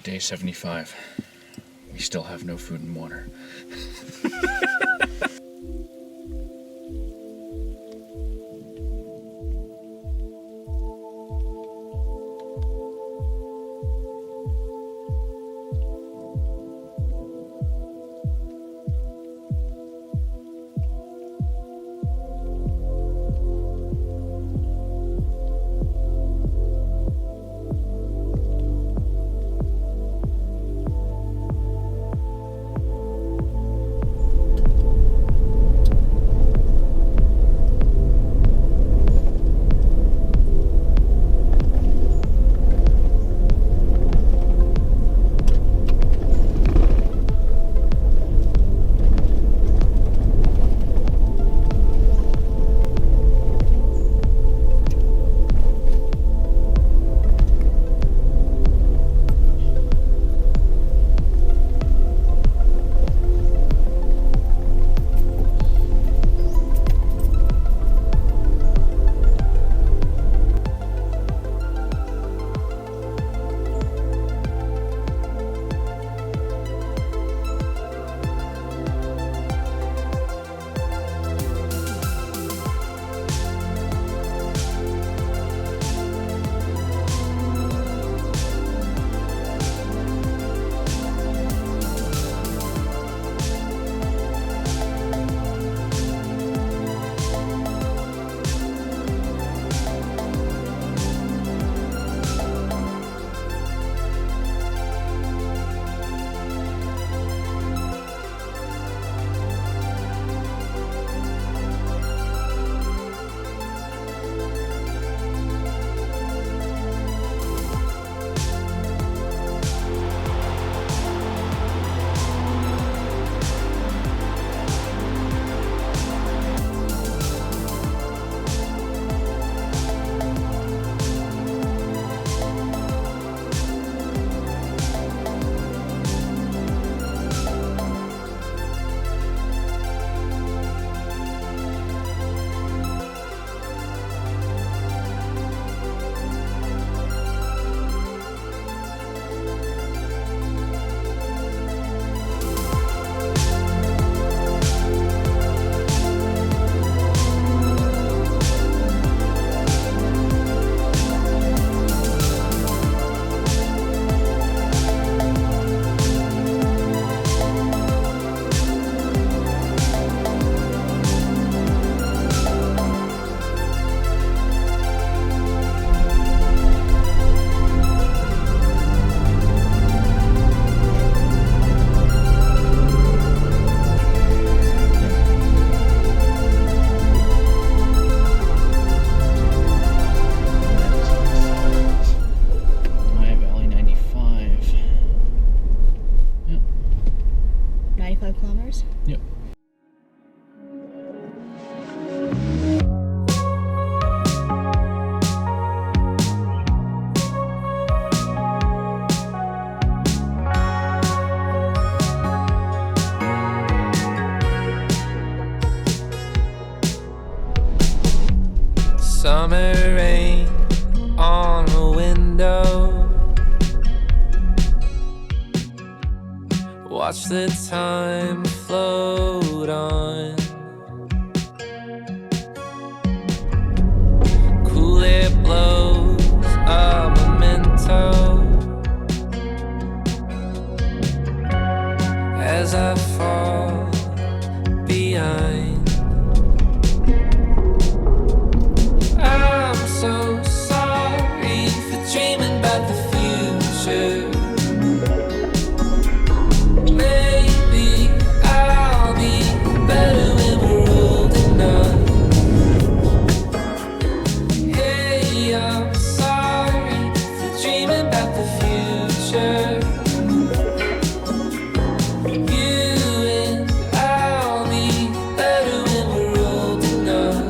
Day 75. We still have no food and water. Yep. Summer rain on the window. Watch the time float on. Cool air blows a memento as I fall behind. I'm so sorry for dreaming about the future. Maybe I'll be better when we're old enough. Hey, I'm sorry for dreaming about the future. You and I'll be better when we're old enough.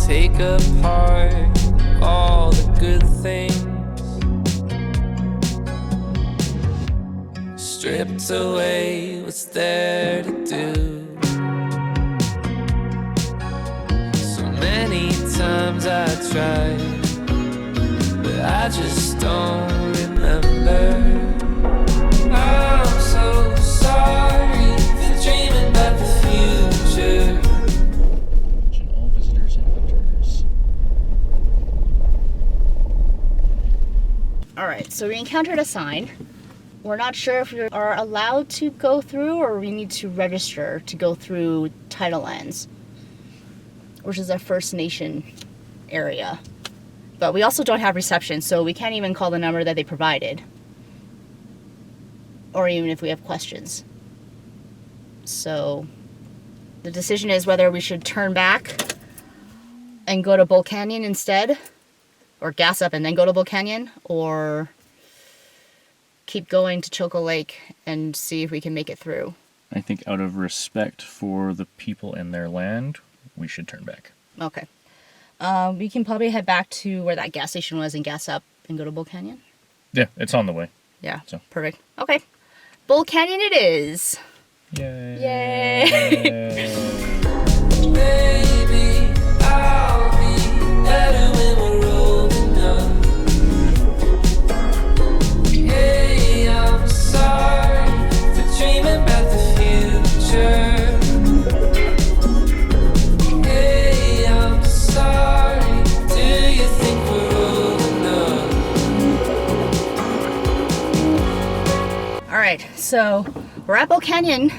Take apart all the good things stripped away. What's there to do? So many times I tried, but I just don't remember. I'm so sorry for dreaming about the future. Attention all visitors and hunters. Alright, so we encountered a sign. We're not sure if we are allowed to go through or we need to register to go through tidal lands, which is a First Nation area. But we also don't have reception, so we can't even call the number that they provided. Or even if we have questions. So the decision is whether we should turn back and go to Bull Canyon instead, or gas up and then go to Bull Canyon, or keep going to Chilko Lake and see if we can make it through. I think out of respect for the people and their land, we should turn back. Okay. We can probably head back to where that gas station was and gas up and go to Bull Canyon. Yeah, it's on the way. Yeah, So. perfect. Okay. Bull Canyon it is. Yay. Yay. Baby, I'll be better when we're rolling up. Hey, I'm sorry for dreaming about the future. Hey, I'm sorry. Do you think we're rolling up? Alright, so we're at Bull Canyon.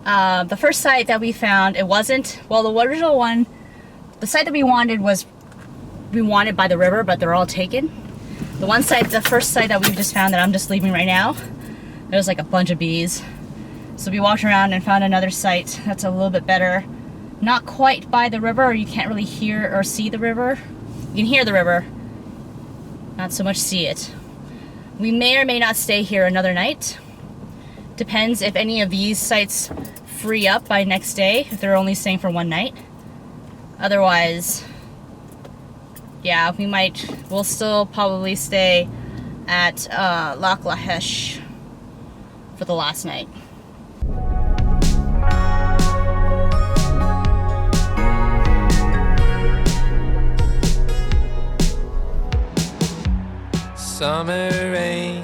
The first site that we found, it wasn't, well, the original one, the site that we wanted by the river, but they're all taken. The one site, the first site that we just found that I'm just leaving right now, there was like a bunch of bees. So we walked around and found another site that's a little bit better. Not quite by the river, you can't really hear or see the river. You can hear the river, not so much see it. We may or may not stay here another night. Depends if any of these sites free up by next day, if they're only staying for one night. Otherwise, yeah, we'll still probably stay at Lac la Heche for the last night. Summer rain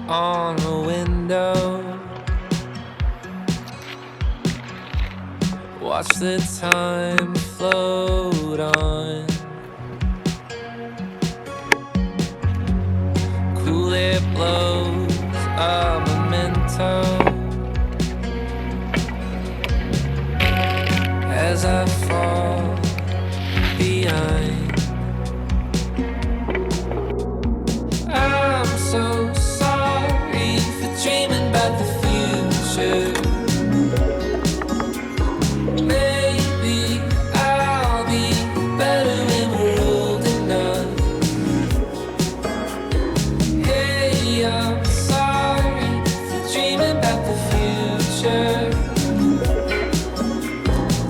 on the window. Watch the time float on. Cool air blows a memento as I fall behind. I'm so sorry for dreaming about the future. Maybe I'll be better when we're old enough. Hey, I'm sorry for dreaming about the future.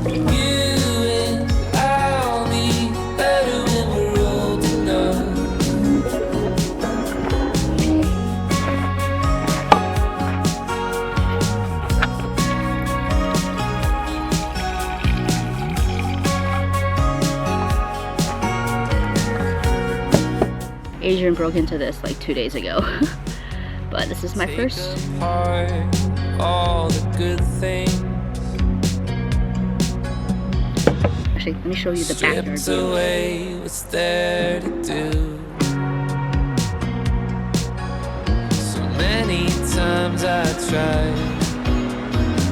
You and I'll be better when we're old enough. Adrian broke into this like 2 days ago. But this is my first. Take apart all the good things. Actually, let me show you the backyard Stripped view. away what's there to do. So many times I tried,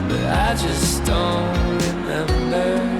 but I just don't remember.